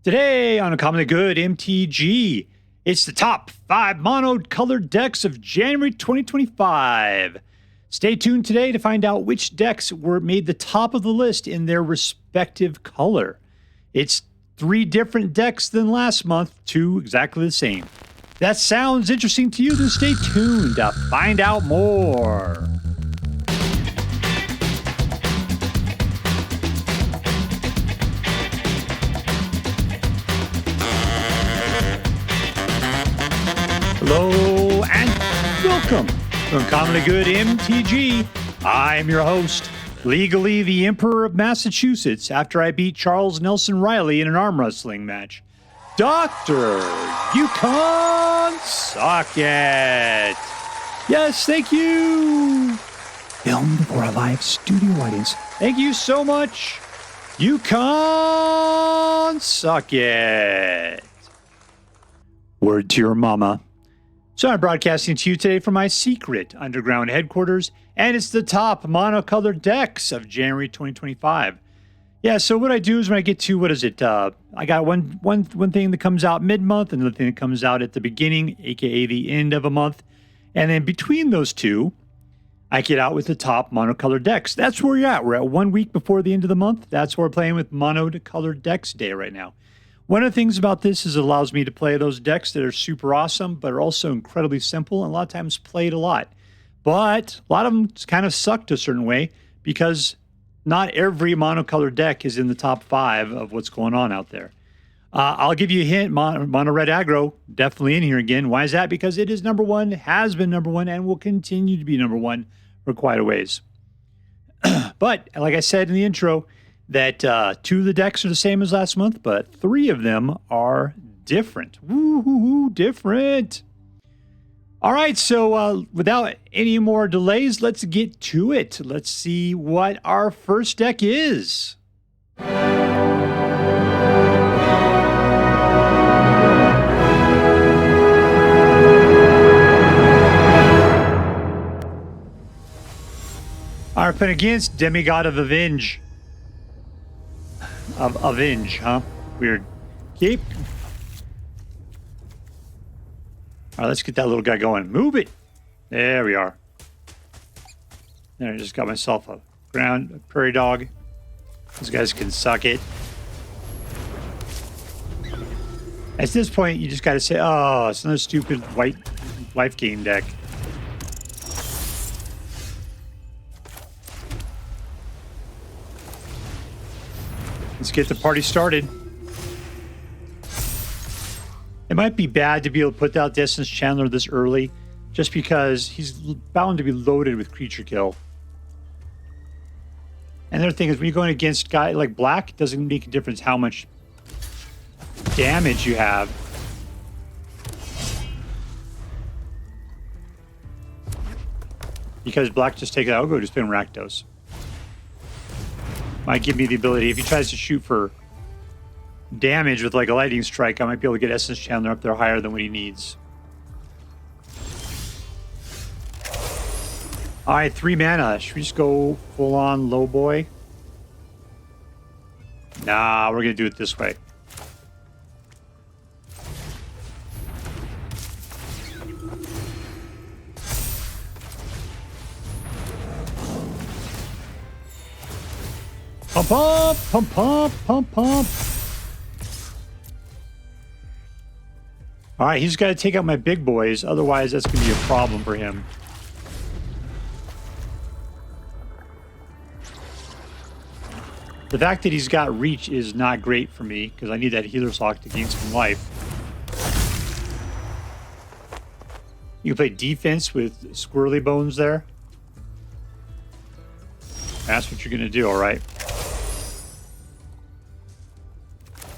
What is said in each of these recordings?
Today on Uncommonly Good MTG, it's the top 5 mono-colored decks of January 2025. Stay tuned today to find out which decks were made the top of the list in their respective color. It's 3 different decks than last month, 2 exactly the same. If that sounds interesting to you, then stay tuned to find out more. Hello and welcome to Uncommonly Good MTG. I'm your host, legally the Emperor of Massachusetts, after I beat Charles Nelson Riley in an arm wrestling match, Dr. Yukon Socket. Yes, thank you. Filmed for a live studio audience. Thank you so much, Yukon Socket. Word to your mama. So I'm broadcasting to you today from my secret underground headquarters, and it's the top monocolored decks of January 2025. Yeah, so what I do is when I get to, what is it? I got one thing that comes out mid-month, and another thing that comes out at the beginning, aka the end of a month. And then between those two, I get out with the top monocolored decks. That's where you're at. We're at 1 week before the end of the month. That's where we're playing with monocolored decks day right now. One of the things about this is it allows me to play those decks that are super awesome, but are also incredibly simple and a lot of times played a lot. But a lot of them kind of suck to a certain way because not every monocolored deck is in the top 5 of what's going on out there. I'll give you a hint, Mono Red Aggro, definitely in here again. Why is that? Because it is number 1, has been number 1, and will continue to be number 1 for quite a ways. But like I said in the intro, that 2 of the decks are the same as last month, but 3 of them are different. Woo-hoo-hoo, different. All right, so without any more delays, let's get to it. Let's see what our first deck is. Our pin against demigodofAvenge. Avenge, huh? Weird. Keep. All right, let's get that little guy going. Move it. There we are. There, I just got myself a prairie dog. These guys can suck it. At this point, you just got to say, oh, it's another stupid white Lifegain deck. Let's get the party started. It might be bad to be able to put out Distance Chandler this early, just because he's bound to be loaded with creature kill. And the other thing is, when you're going against a guy like Black, it doesn't make a difference how much damage you have. Because Black just takes out, I'll go to spin Rakdos. Might give me the ability, if he tries to shoot for damage with like a lightning strike, I might be able to get Essence Chandler up there higher than what he needs. All right, 3 mana. Should we just go full on low boy? Nah, we're going to do it this way. Pump, pump, pump, pump, pump, pump. All right, he's got to take out my big boys. Otherwise, that's going to be a problem for him. The fact that he's got reach is not great for me because I need that Healer's Hawk to gain some life. You can play defense with Squirrely Bones there. That's what you're going to do, all right?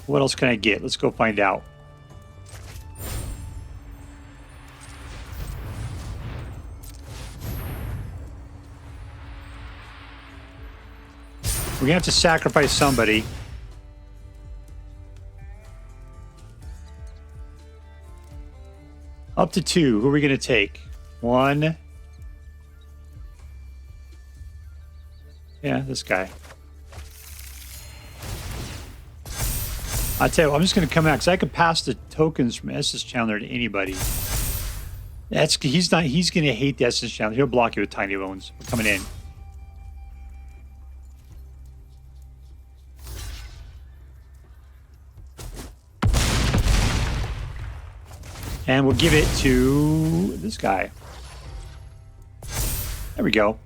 What else can I get? Let's go find out. We're going to have to sacrifice somebody. Up to 2. Who are we going to take? 1. Yeah, this guy. I tell you what, I'm just going to come out because I could pass the tokens from Essence Chandler to anybody. He's going to hate the Essence Chandler. He'll block you with Tiny Bones. We're coming in. And we'll give it to this guy. There we go.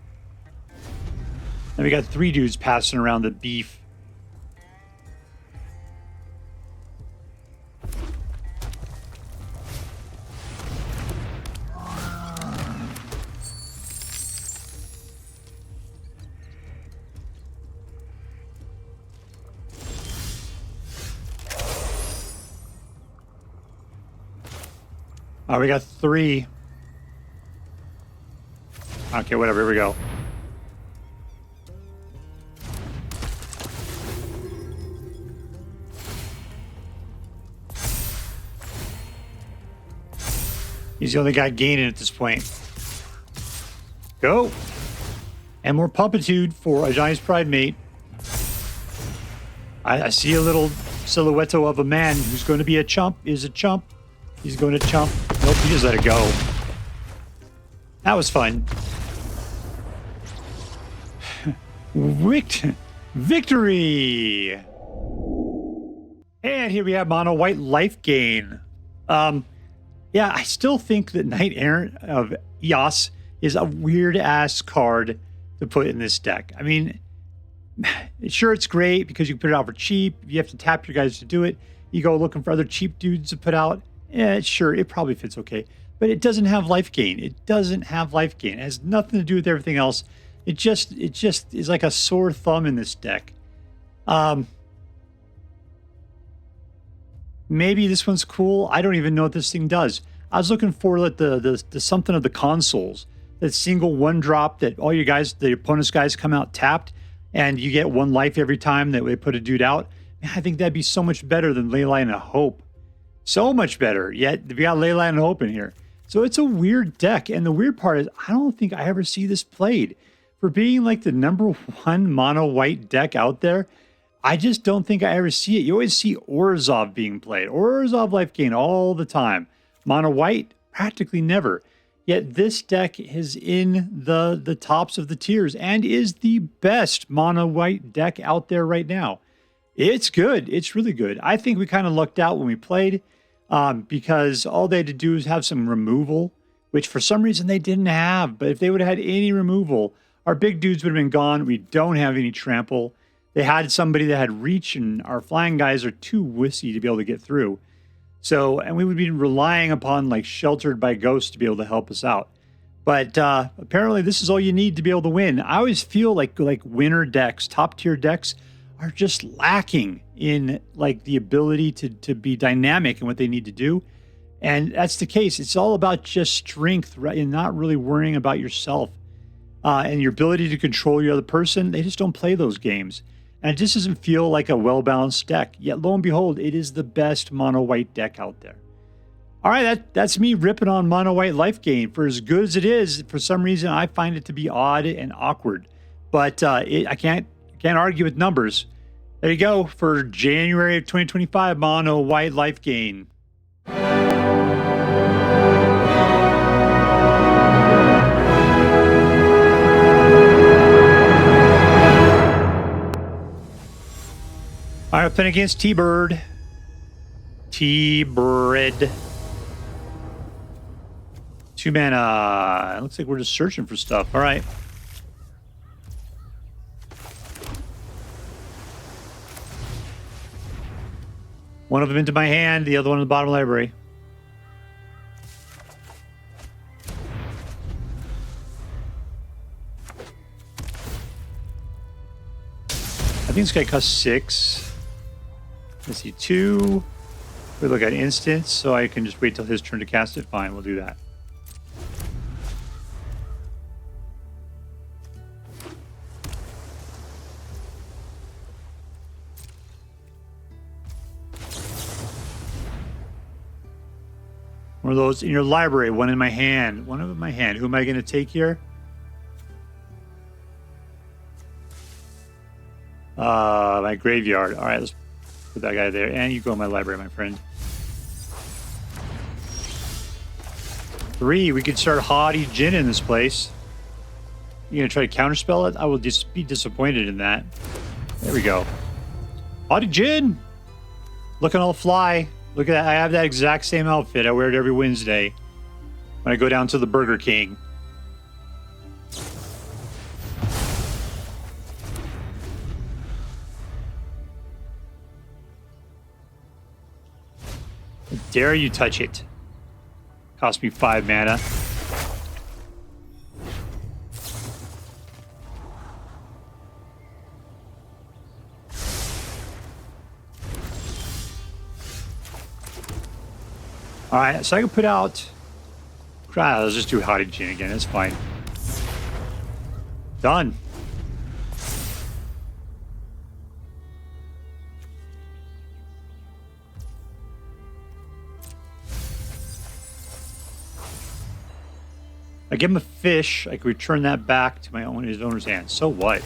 And we got 3 dudes passing around the beef. Oh, we got 3. Okay, whatever. Here we go. He's the only guy gaining at this point. Go. And more puppitude for Ajani's Pridemate. I see a little silhouette of a man who's going to be a chump. Is a chump. He's going to chump. Nope, he just let it go. That was fun. Victory! And here we have mono white Lifegain. Yeah, I still think that Knight-Errant of Eos is a weird-ass card to put in this deck. I mean, sure, it's great because you can put it out for cheap. You have to tap your guys to do it. You go looking for other cheap dudes to put out. Yeah, sure, it probably fits okay. But it doesn't have Lifegain. It doesn't have Lifegain. It has nothing to do with everything else. It just is like a sore thumb in this deck. Maybe this one's cool. I don't even know what this thing does. I was looking for like the something of the consoles. That single 1-drop that all your guys, the opponent's guys come out tapped, and you get 1 life every time that they put a dude out. Man, I think that'd be so much better than Leyline of Hope. So much better. Yet we got Leyline of Hope in here. So it's a weird deck. And the weird part is I don't think I ever see this played. For being like the #1 mono white deck out there, I just don't think I ever see it. You always see Orzhov being played. Orzhov Lifegain all the time. Mono white, practically never. Yet this deck is in the tops of the tiers and is the best mono white deck out there right now. It's good. It's really good. I think we kind of lucked out when we played. Because all they had to do is have some removal, which for some reason they didn't have. But if they would have had any removal, our big dudes would have been gone. We don't have any trample. They had somebody that had reach, and our flying guys are too wussy to be able to get through. So, and we would be relying upon like Sheltered by Ghosts to be able to help us out. But apparently this is all you need to be able to win. I always feel like winner decks, top tier decks, are just lacking in like the ability to be dynamic in what they need to do. And that's the case. It's all about just strength, right? And not really worrying about yourself and your ability to control your other person. They just don't play those games. And it just doesn't feel like a well-balanced deck. Yet lo and behold, it is the best mono white deck out there. All right, that's me ripping on mono white Lifegain. For as good as it is, for some reason I find it to be odd and awkward. But I can't argue with numbers. There you go for January of 2025 mono white Lifegain. All right, up against tbird. Tbird. 2 mana. It looks like we're just searching for stuff. All right. One of them into my hand, the other one in the bottom of the library. I think this guy costs 6. Let's see, 2. We look at instants, so I can just wait till his turn to cast it. Fine, we'll do that. One of those in your library, one in my hand. One in my hand. Who am I going to take here? My graveyard. All right, let's Put that guy there. And you go in my library, my friend. 3. We could start Haughty Djinn in this place. You gonna try to counterspell it? I will just be disappointed in that. There we go. Haughty Djinn! Looking all fly. Look at that. I have that exact same outfit. I wear it every Wednesday when I go down to the Burger King. How dare you touch it? Cost me 5 mana. Alright, so I can put out... Let's just do Haughty Djinn again, it's fine. Done. I give him a fish, I can return that back to my own his owner's hand. So what?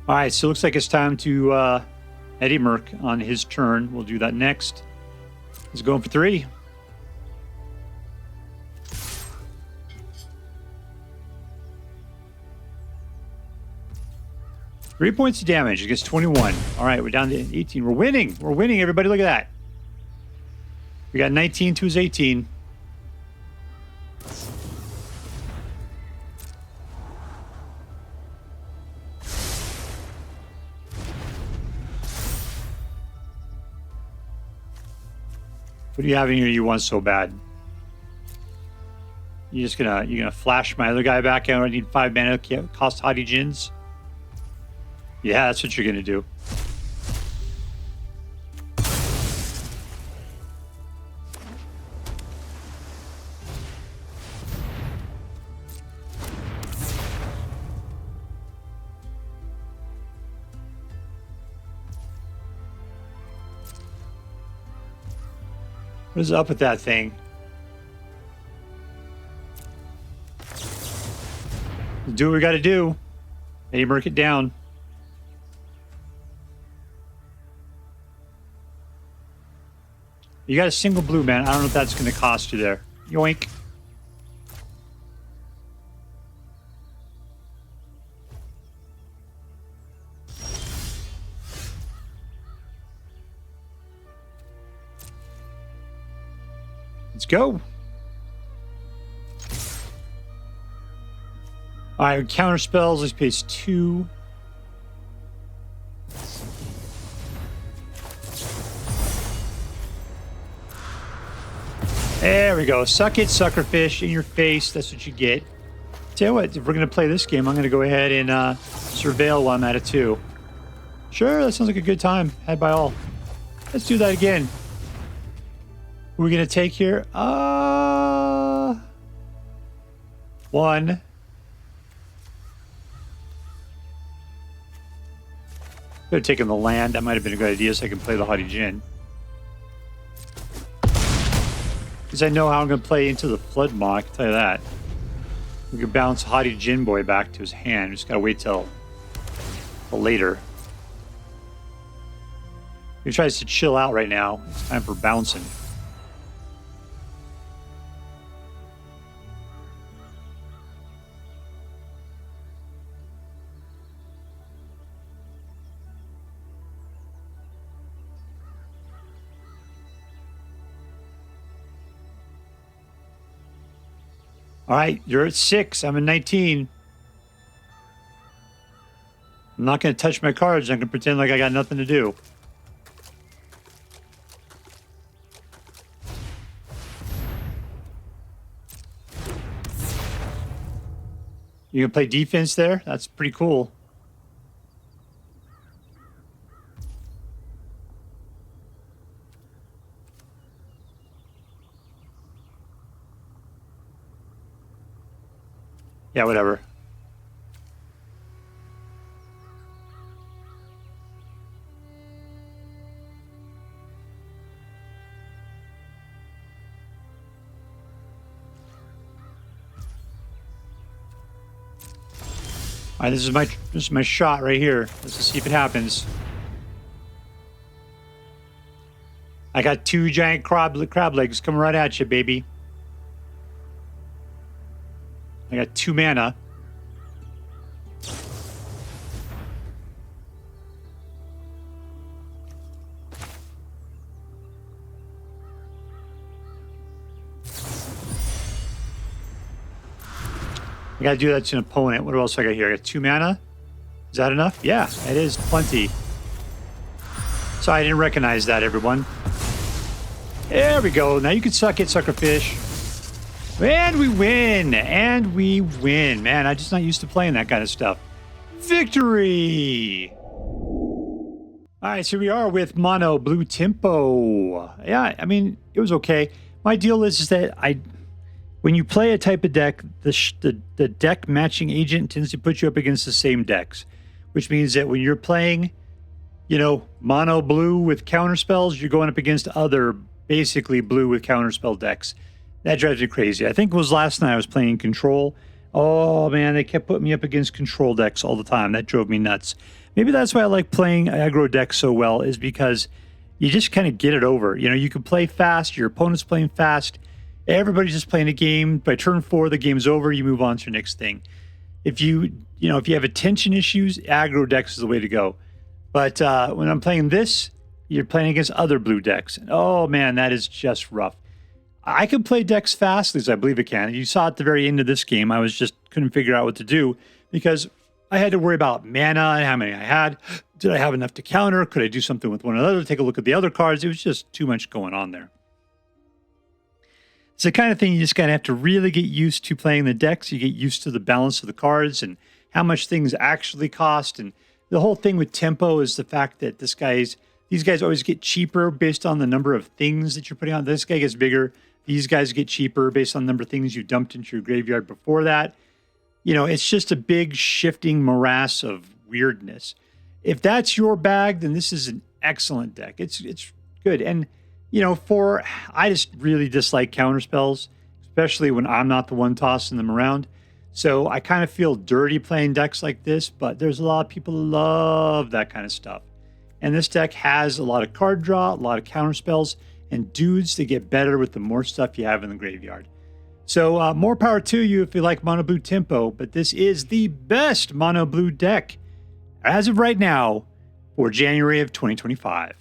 All right, so it looks like it's time to Eddymurk on his turn. We'll do that next. He's going for 3. Three points of damage against 21. All right, we're down to 18. We're winning. We're winning, everybody. Look at that. We got 19 to his 18. What do you have in here you want so bad? You're gonna flash my other guy back out. I need 5 mana. Cost Haughty Djinns. Yeah, that's what you're gonna do. What is up with that thing? Do what we gotta do. Eddymurk it down. You got a single blue, man. I don't know if that's going to cost you there. Yoink. Let's go. All right, counter spells. Let's pays 2. There we go. Suck it, suckerfish, in your face. That's what you get. Tell you what, if we're going to play this game, I'm going to go ahead and surveil while I'm at it too. Sure, that sounds like a good time. Had by all. Let's do that again. Who are we going to take here? 1. Could have taken the land. That might have been a good idea so I can play the Haughty Djinn. Because I know how I'm going to play Into the Flood Maw, I can tell you that. We can bounce Haughty Djinn boy back to his hand. Just got to wait till later. He tries to chill out right now. It's time for bouncing. All right, you're at 6. I'm at 19. I'm not going to touch my cards. I'm going to pretend like I got nothing to do. You going to play defense there? That's pretty cool. Yeah, whatever. All right, this is my shot right here. Let's just see if it happens. I got 2 giant crab legs coming right at you, baby. I got 2 mana. I gotta do that to an opponent. What else I got here? I got 2 mana. Is that enough? Yeah, it is plenty. Sorry, I didn't recognize that, everyone. There we go. Now you can suck it, suckerfish. And we win. And we win. Man, I'm just not used to playing that kind of stuff. Victory! All right, so we are with mono blue tempo. Yeah, I mean, it was okay. My deal is that when you play a type of deck, the deck matching agent tends to put you up against the same decks, which means that when you're playing, you know, mono blue with counterspells, you're going up against other basically blue with counterspell decks. That drives me crazy. I think it was last night I was playing Control. Oh man, they kept putting me up against Control decks all the time. That drove me nuts. Maybe that's why I like playing aggro decks so well, is because you just kind of get it over. You know, you can play fast, your opponent's playing fast. Everybody's just playing a game. By turn 4, the game's over. You move on to your next thing. If you have attention issues, aggro decks is the way to go. But when I'm playing this, you're playing against other blue decks. And oh man, that is just rough. I can play decks fast, as I believe it can. You saw at the very end of this game, I couldn't figure out what to do because I had to worry about mana and how many I had. Did I have enough to counter? Could I do something with one another? Take a look at the other cards. It was just too much going on there. It's the kind of thing you just kind of have to really get used to playing the decks. You get used to the balance of the cards and how much things actually cost. And the whole thing with tempo is the fact that these guys always get cheaper based on the number of things that you're putting on. This guy gets bigger. These guys get cheaper based on the number of things you dumped into your graveyard before that. You know, it's just a big shifting morass of weirdness. If that's your bag, then this is an excellent deck. It's good. And you know, I just really dislike counterspells, especially when I'm not the one tossing them around. So I kind of feel dirty playing decks like this, but there's a lot of people who love that kind of stuff. And this deck has a lot of card draw, a lot of counterspells, and dudes that get better with the more stuff you have in the graveyard. So more power to you if you like mono blue tempo, but this is the best mono blue deck as of right now for January of 2025.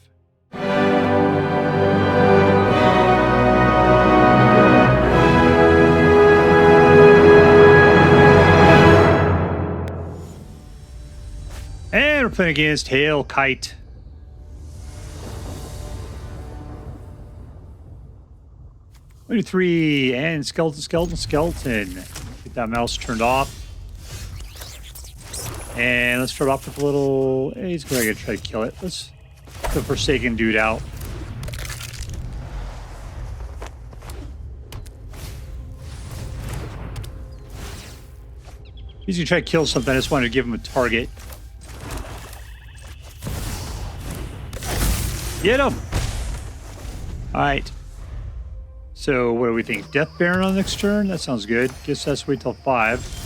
And we're playing against Hailkite. One, 2, 3, and skeleton. Get that mouse turned off. And let's start off with a little... He's going to try to kill it. Let's get the Forsaken dude out. He's going to try to kill something. I just wanted to give him a target. Get him! Alright. So, what do we think? Death Baron on the next turn? That sounds good. Guess let's wait till 5.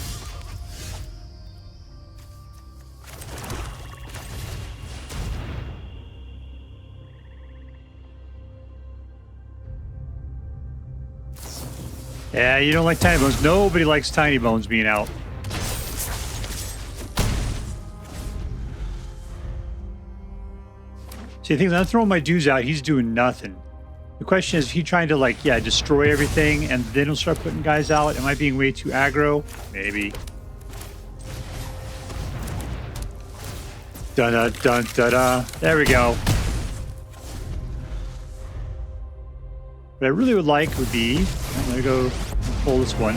Yeah, you don't like Tiny Bones. Nobody likes Tiny Bones being out. See, the thing is, I'm throwing my dudes out. He's doing nothing. The question is he trying to, destroy everything and then he'll start putting guys out? Am I being way too aggro? Maybe. Dun-dun-dun-dun-dun. There we go. What I really would like would be... I'm going to go pull this one.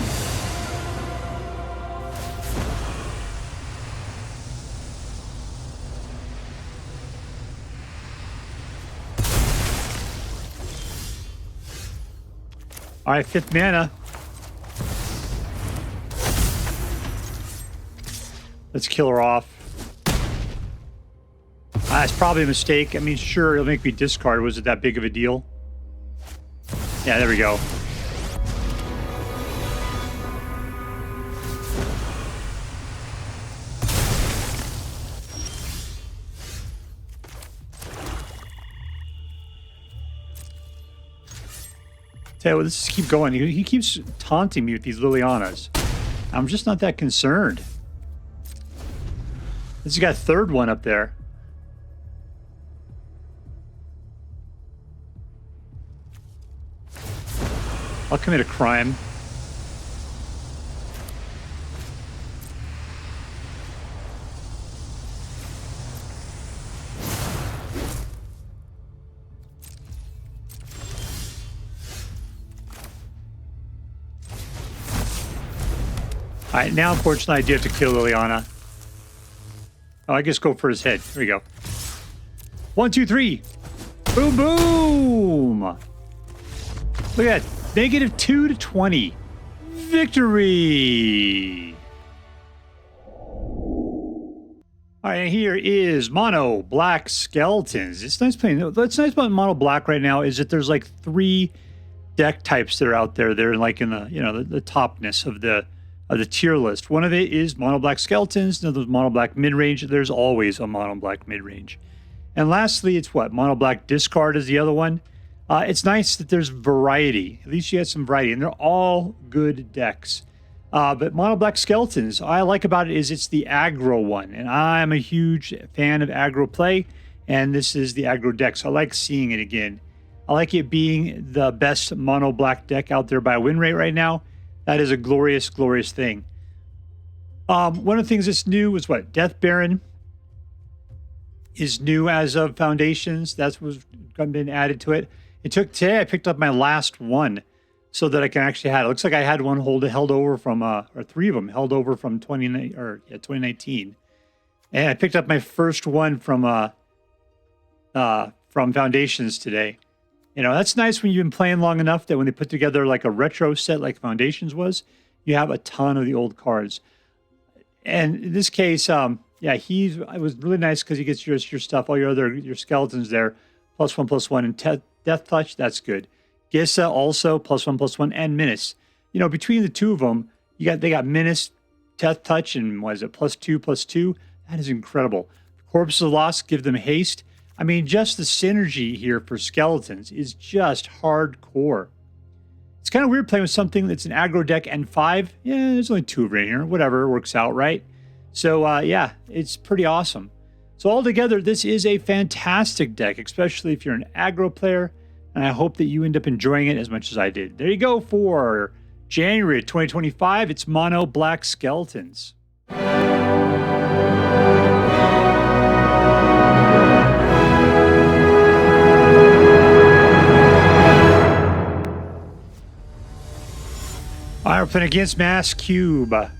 All right, 5th mana. Let's kill her off. That's probably a mistake. I mean, sure, it'll make me discard. Was it that big of a deal? Yeah, there we go. Tell you what, let's just keep going. He keeps taunting me with these Lilianas. I'm just not that concerned. This has got a third one up there. I'll commit a crime. All right, now unfortunately I do have to kill Liliana. Oh, I guess go for his head. Here we go. 1, 2, 3. Boom, boom. Look at that. -2 to 20. Victory. All right, and here is Mono Black Skeletons. It's nice playing. What's nice about Mono Black right now is that there's like 3 deck types that are out there. They're like in the, you know, the topness of the tier list. One of it is Mono Black Skeletons. Another is Mono Black Midrange. There's always a Mono Black Midrange. And lastly, it's what? Mono Black Discard is the other one. It's nice that there's variety. At least you have some variety, and they're all good decks. But Mono Black Skeletons, all I like about it is it's the aggro one, and I'm a huge fan of aggro play, and this is the aggro deck, so I like seeing it again. I like it being the best Mono Black deck out there by win rate right now. That is a glorious, glorious thing. One of the things that's new was what? Death Baron is new as of Foundations. That's what's been added to it. It took today. I picked up my last one so that I can actually have it. It looks like I had one held over from, or 3 of them held over from 2019. And I picked up my first one from Foundations today. You know, that's nice when you've been playing long enough that when they put together like a retro set like Foundations was, you have a ton of the old cards. And in this case, yeah, it was really nice because he gets your stuff, all your skeletons there, +1/+1, and Death Touch, that's good. Gissa also +1/+1, and Menace. You know, between the two of them, they got Menace, Death Touch, and what is it, +2/+2? That is incredible. Corpses of Lost give them haste. I mean, just the synergy here for skeletons is just hardcore. It's kind of weird playing with something that's an aggro deck and 5. Yeah, there's only 2 right here. Whatever, it works out, right? So, yeah, it's pretty awesome. So altogether, this is a fantastic deck, especially if you're an aggro player, and I hope that you end up enjoying it as much as I did. There you go for January 2025. It's Mono Black Skeletons. All right, we're playing against MassCube.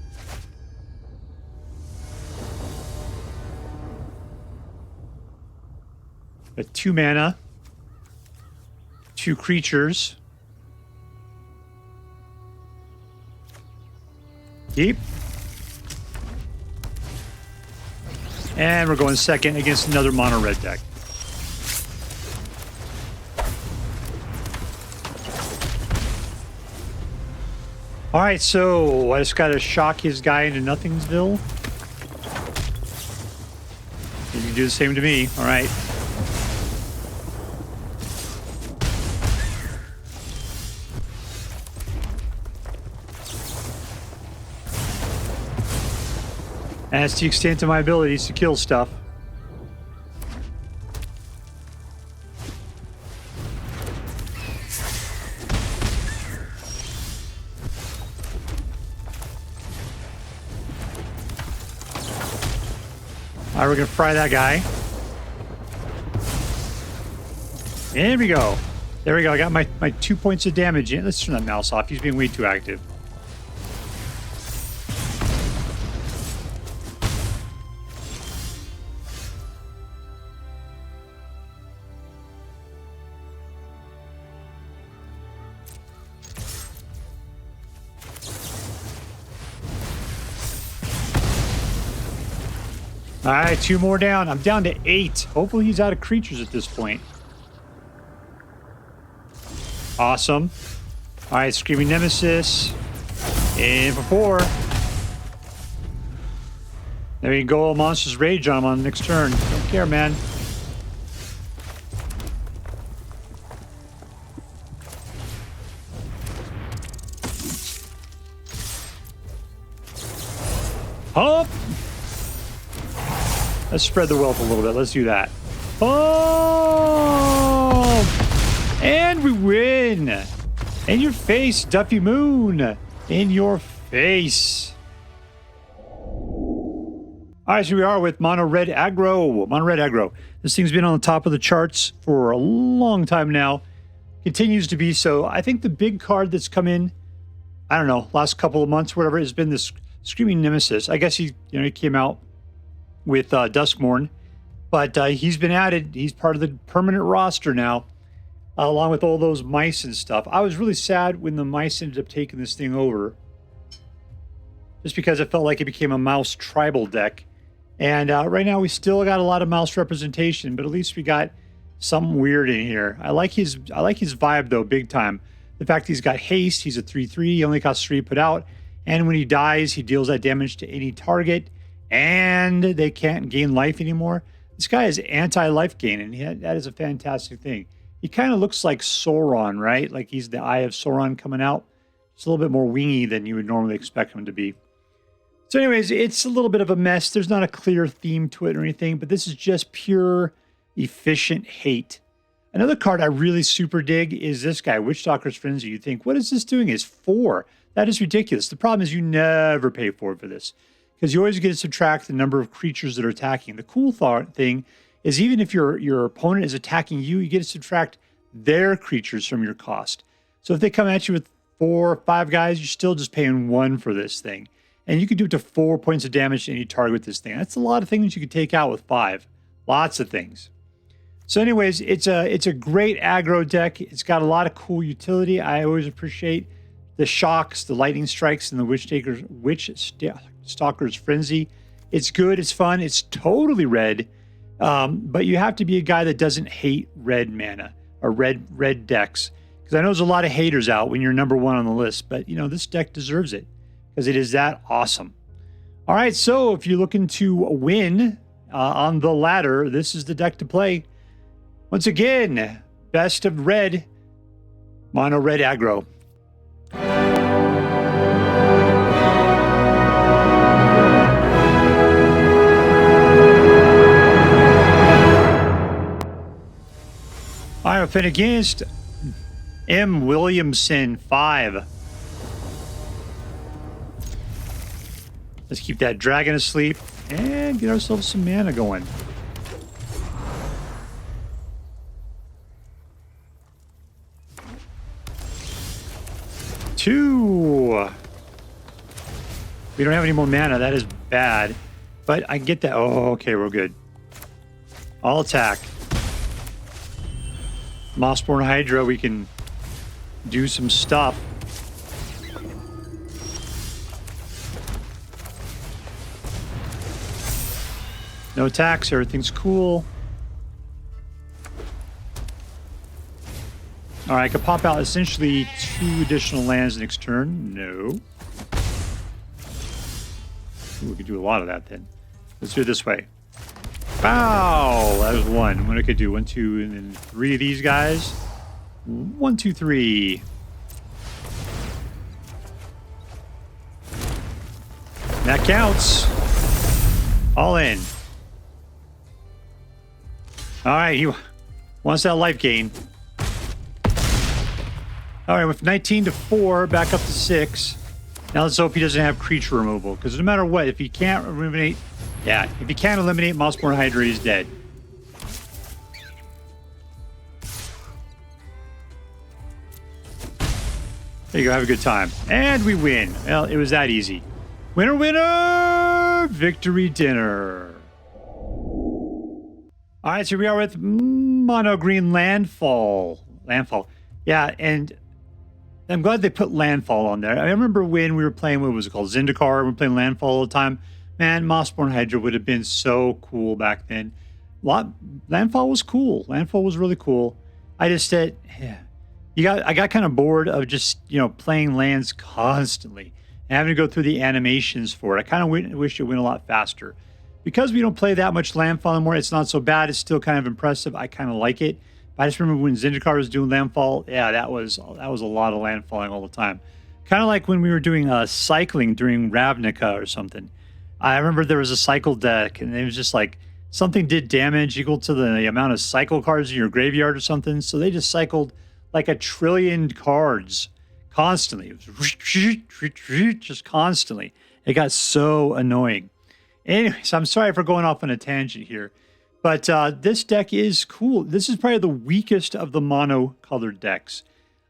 A 2 mana, 2 creatures. Keep. And we're going second against another mono red deck. All right, so I just got to shock his guy into Nothingsville. You can do the same to me. All right. And that's the extent of my abilities to kill stuff. All right, we're going to fry that guy. There we go. There we go. I got my 2 points of damage in. Let's turn that mouse off. He's being way too active. All right, 2 more down. I'm down to 8. Hopefully he's out of creatures at this point. Awesome. All right, Screaming Nemesis. In for 4. There you go. Monster's Rage on him on the next turn. Don't care, man. Pump! Let's spread the wealth a little bit. Let's do that. Oh! And we win! In your face, Duffy Moon! In your face! Alright, so we are with Mono Red Aggro. Mono Red Aggro. This thing's been on the top of the charts for a long time now. Continues to be so. I think the big card that's come in, I don't know, last couple of months, whatever, has been this Screaming Nemesis. I guess he came out with Duskmourn, but he's been added. He's part of the permanent roster now, along with all those mice and stuff. I was really sad when the mice ended up taking this thing over, just because it felt like it became a mouse tribal deck. And right now we still got a lot of mouse representation, but at least we got something weird in here. I like his vibe though, big time. The fact he's got haste, he's a 3/3, he only costs 3 put out, and when he dies, he deals that damage to any target, and they can't gain life anymore. This guy is anti-life gain, and that is a fantastic thing. He kind of looks like Sauron, right? Like he's the Eye of Sauron coming out. It's a little bit more wingy than you would normally expect him to be. So anyways, it's a little bit of a mess. There's not a clear theme to it or anything, but this is just pure efficient hate. Another card I really super dig is this guy, Witchstalker's Frenzy. You think, what is this doing? It's 4. That is ridiculous. The problem is you never pay for this, because you always get to subtract the number of creatures that are attacking. The cool thing is even if your opponent is attacking you, you get to subtract their creatures from your cost. So if they come at you with 4 or 5 guys, you're still just paying 1 for this thing. And you can do up to 4 points of damage to any target with this thing. That's a lot of things you could take out with 5. Lots of things. So anyways, it's a great aggro deck. It's got a lot of cool utility. I always appreciate the shocks, the lightning strikes, and the Witchstalker's Frenzy. It's good. It's fun. It's totally red. But you have to be a guy that doesn't hate red mana or red decks. Because I know there's a lot of haters out when you're number 1 on the list. But, this deck deserves it, because it is that awesome. All right, so if you're looking to win on the ladder, this is the deck to play. Once again, best of red, Mono Red Aggro. I offend against M. Williamson 5. Let's keep that dragon asleep and get ourselves some mana going. Two. We don't have any more mana. That is bad. But I get that. Oh, okay, we're good. I'll attack. Mossborn Hydra, we can do some stuff. No attacks, everything's cool. All right, I could pop out essentially 2 additional lands next turn. No. Ooh, we could do a lot of that then. Let's do it this way. Wow, that was 1. What I could do, 1, 2, and then 3 of these guys. 1, 2, 3. That counts. All in. All right, he wants that life gain. All right, with 19 to 4, back up to 6. Now let's hope he doesn't have creature removal, because no matter what, if he can't eliminate, Mossborn Hydra, he's dead. There you go, have a good time. And we win. Well, it was that easy. Winner, winner! Victory dinner. All right, so we are with Mono Green Landfall. Yeah, and I'm glad they put Landfall on there. I remember when we were playing, what was it called? Zendikar. We were playing Landfall all the time. Man, Mossborn Hydra would have been so cool back then. Landfall was cool. Landfall was really cool. I just said, yeah. I got kind of bored of just, playing lands constantly and having to go through the animations for it. I kind of wish it went a lot faster. Because we don't play that much Landfall anymore, it's not so bad. It's still kind of impressive. I kind of like it. But I just remember when Zendikar was doing Landfall, yeah, that was a lot of landfalling all the time. Kind of like when we were doing cycling during Ravnica or something. I remember there was a cycle deck, and it was just like something did damage equal to the amount of cycle cards in your graveyard or something. So they just cycled like 1 trillion cards constantly. It was just constantly. It got so annoying. Anyways, I'm sorry for going off on a tangent here, but this deck is cool. This is probably the weakest of the mono colored decks.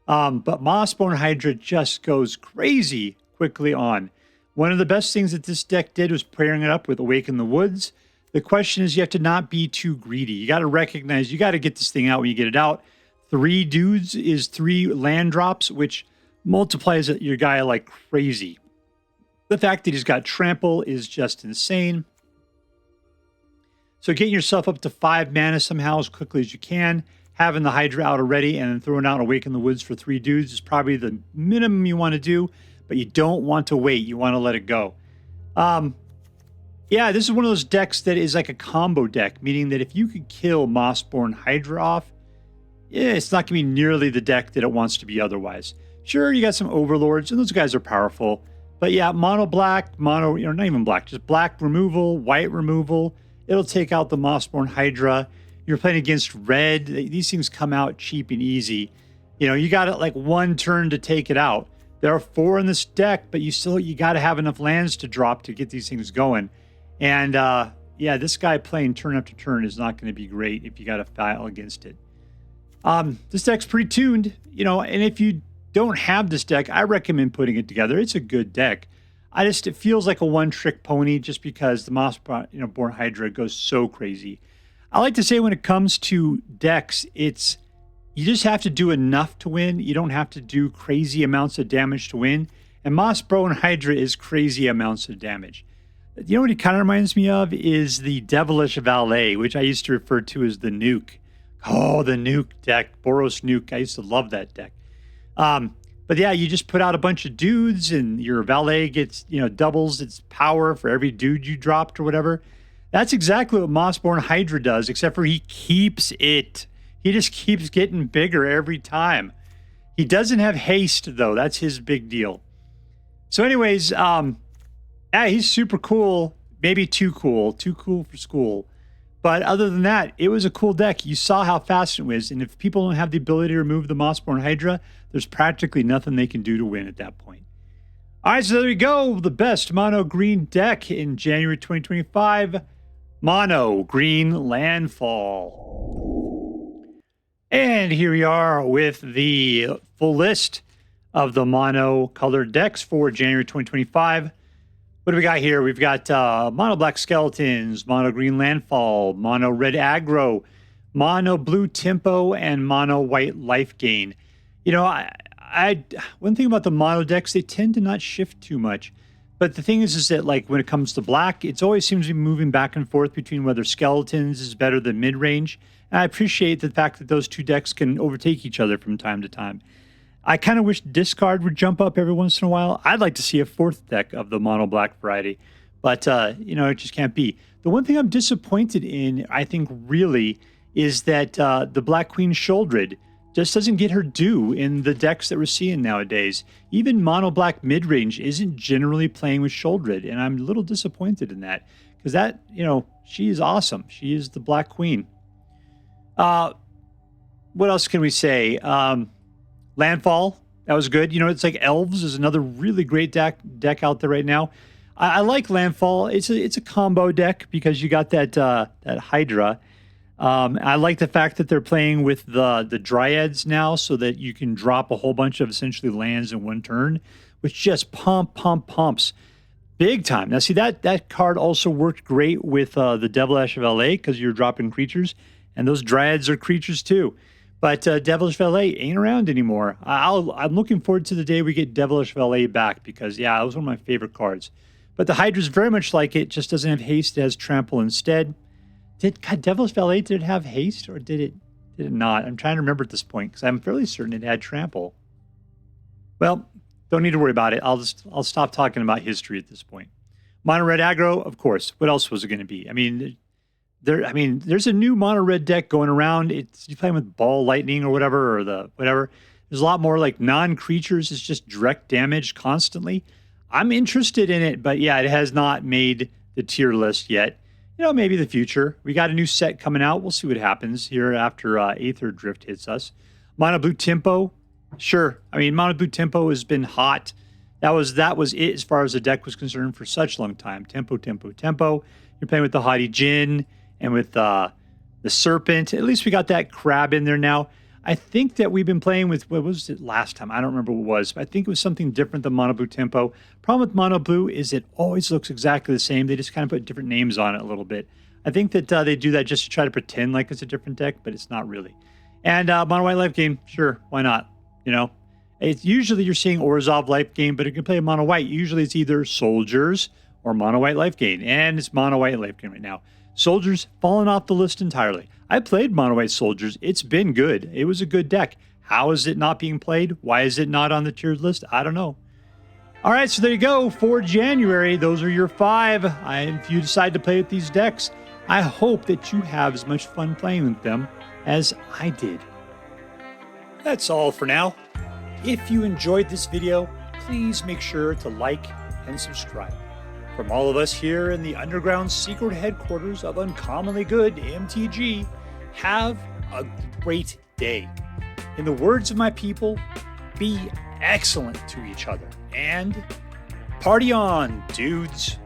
But Mossborn Hydra just goes crazy quickly on. One of the best things that this deck did was pairing it up with Awaken the Woods. The question is you have to not be too greedy. You got to recognize you got to get this thing out when you get it out. 3 dudes is 3 land drops, which multiplies your guy like crazy. The fact that he's got Trample is just insane. So getting yourself up to 5 mana somehow as quickly as you can, having the Hydra out already, and then throwing out Awaken the Woods for 3 dudes is probably the minimum you want to do. But you don't want to wait. You want to let it go. Yeah, this is one of those decks that is like a combo deck, meaning that if you could kill Mossborn Hydra off, yeah, it's not going to be nearly the deck that it wants to be otherwise. Sure, you got some Overlords, and those guys are powerful. But yeah, mono black, not even black, just black removal, white removal. It'll take out the Mossborn Hydra. You're playing against red. These things come out cheap and easy. You got it like 1 turn to take it out. There are 4 in this deck, but you got to have enough lands to drop to get these things going. And yeah, this guy playing turn after turn is not going to be great if you got to file against it. This deck's pretty tuned, and if you don't have this deck, I recommend putting it together. It's a good deck. It feels like a one-trick pony just because the Mossborn Hydra goes so crazy. I like to say when it comes to decks, you just have to do enough to win. You don't have to do crazy amounts of damage to win. And Mossborn Hydra is crazy amounts of damage. You know what it kind of reminds me of is the Devilish Valet, which I used to refer to as the Nuke. Oh, the Nuke deck, Boros Nuke. I used to love that deck. But yeah, you just put out a bunch of dudes and your Valet gets, doubles its power for every dude you dropped or whatever. That's exactly what Mossborn Hydra does, except for he keeps it. He just keeps getting bigger every time. He doesn't have haste, though. That's his big deal. So anyways, yeah, he's super cool. Maybe too cool for school. But other than that, it was a cool deck. You saw how fast it was. And if people don't have the ability to remove the Mossborn Hydra, there's practically nothing they can do to win at that point. All right, so there we go. The best mono green deck in January 2025. Mono green Landfall. And here we are with the full list of the mono colored decks for January 2025. What do we got here? We've got mono black Skeletons, mono green Landfall, mono red Aggro, mono blue Tempo, and mono white Lifegain. One thing about the mono decks, they tend to not shift too much. But the thing is that like when it comes to black, it always seems to be moving back and forth between whether Skeletons is better than mid-range. And I appreciate the fact that those 2 decks can overtake each other from time to time. I kind of wish Discard would jump up every once in a while. I'd like to see a 4th deck of the mono black variety. But, it just can't be. The one thing I'm disappointed in, I think, really, is that the Black Queen Sheoldred just doesn't get her due in the decks that we're seeing nowadays. Even mono black mid-range isn't generally playing with Sheoldred, and I'm a little disappointed in that. Because that, she is awesome. She is the Black Queen. What else can we say? Landfall, that was good. It's like Elves is another really great deck out there right now. I like Landfall. It's a combo deck because you got that Hydra. I like the fact that they're playing with the Dryads now so that you can drop a whole bunch of essentially lands in 1 turn, which just pumps big time. Now, see, that card also worked great with the Devilish Valet because you're dropping creatures, and those Dryads are creatures too. But Devilish Valet ain't around anymore. I'm looking forward to the day we get Devilish Valet back because, yeah, it was one of my favorite cards. But the Hydra's very much like it, just doesn't have haste. It has Trample instead. Devilish Valet, did it have haste or did it not? I'm trying to remember at this point because I'm fairly certain it had Trample. Well, don't need to worry about it. I'll stop talking about history at this point. Mono red Aggro, of course. What else was it going to be? There's a new mono red deck going around. You playing with Ball Lightning or whatever, There's a lot more like non-creatures. It's just direct damage constantly. I'm interested in it, but yeah, it has not made the tier list yet. You know, maybe the future. We got a new set coming out. We'll see what happens here after Aether Drift hits us. Mono Blue Tempo. Sure. I mean, Mono Blue Tempo has been hot. That was it as far as the deck was concerned for such a long time. Tempo, Tempo, Tempo. You're playing with the Haughty Djinn and with the Serpent. At least we got that Crab in there now. I think that we've been playing with, what was it last time? I don't remember what it was, but I think it was something different than Mono Blue Tempo. Problem with Mono Blue is it always looks exactly the same. They just kind of put different names on it a little bit. I think that they do that just to try to pretend like it's a different deck, but it's not really. And Mono White Lifegain, sure, why not? You know? It's usually you're seeing Orzhov Lifegain, but if you can play a Mono White, usually it's either Soldiers or Mono White Lifegain, and it's Mono White Lifegain right now. Soldiers fallen off the list entirely. I played Mono White Soldiers. It's been good. It was a good deck. How is it not being played? Why is it not on the tiered list? I don't know. All right, so there you go. For January, those are your 5. If you decide to play with these decks, I hope that you have as much fun playing with them as I did. That's all for now. If you enjoyed this video, please make sure to like and subscribe. From all of us here in the underground secret headquarters of Uncommonly Good MTG, have a great day. In the words of my people, be excellent to each other and party on, dudes.